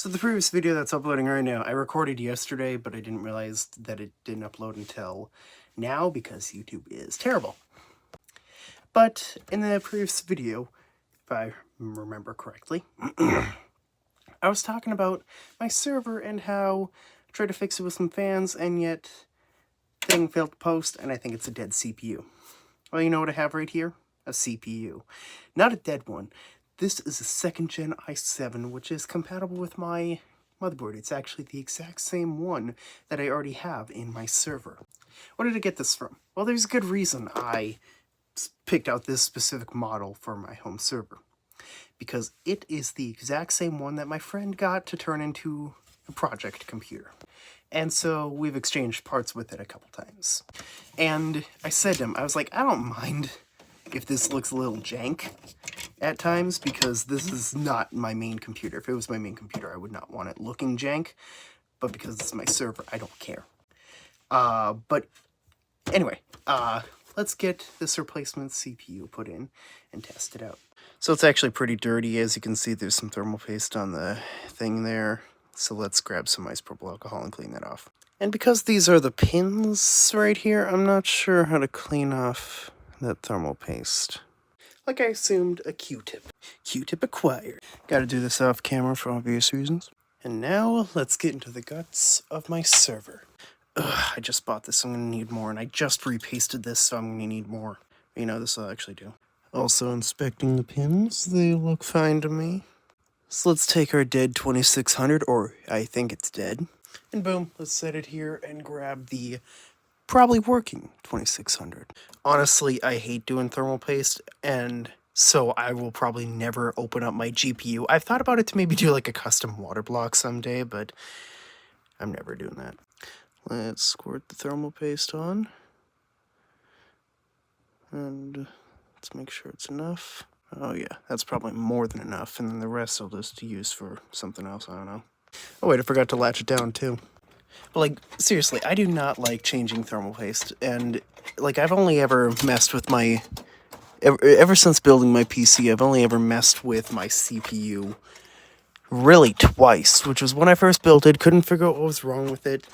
So the previous video that's uploading right now, I recorded yesterday, but I didn't realize that it didn't upload until now because YouTube is terrible. But in the previous video, if I remember correctly, I was talking about my server and how I tried to fix it with some fans and yet thing failed to post, and I think it's a dead CPU. Well, you know what I have right here? A CPU. Not a dead one. This is a 2nd gen i7, which is compatible with my motherboard. It's actually the exact same one that I already have in my server. Where did I get this from? Well, there's a good reason I picked out this specific model for my home server. Because it is the exact same one that my friend got to turn into a project computer. And so we've exchanged parts with it a couple times. And I said to him, I was like, I don't mind if this looks a little jank at times, because this is not my main computer. If it was my main computer, I would not want it looking jank, but because it's my server, I don't care. But anyway, let's get this replacement CPU put in and test it out. So it's actually pretty dirty. As you can see, there's some thermal paste on the thing there. So let's grab some isopropyl alcohol and clean that off. And because these are the pins right here, I'm not sure how to clean off that thermal paste. Like I assumed, a Q-tip. Q-tip acquired. Gotta do this off camera for obvious reasons. And now, let's get into the guts of my server. Ugh, I just bought this, I'm gonna need more, and I just repasted this, so I'm gonna need more. You know, this will actually do. Also inspecting the pins, they look fine to me. So let's take our dead 2600, or I think it's dead, and boom, let's set it here and grab the probably working 2600. Honestly, I hate doing thermal paste, and so I will probably never open up my GPU. I've thought about it to maybe do like a custom water block someday, but I'm never doing that. Let's squirt the thermal paste on. And let's make sure it's enough. Oh yeah, that's probably more than enough, and then the rest I'll just use for something else, I don't know. Oh wait, I forgot to latch it down too. But like, seriously, I do not like changing thermal paste, and like I've only ever messed with my... Ever since building my PC, I've only ever messed with my CPU really twice, which was when I first built it, couldn't figure out what was wrong with it.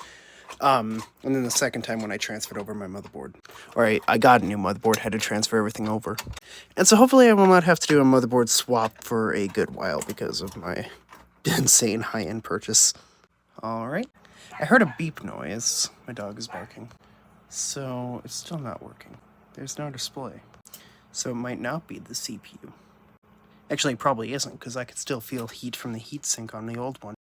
And then the second time when I transferred over my motherboard. Or I got a new motherboard, had to transfer everything over. And so hopefully I will not have to do a motherboard swap for a good while because of my insane high-end purchase. Alright. I heard a beep noise. My dog is barking. So it's still not working. There's no display. So it might not be the CPU. Actually, it probably isn't, because I could still feel heat from the heatsink on the old one.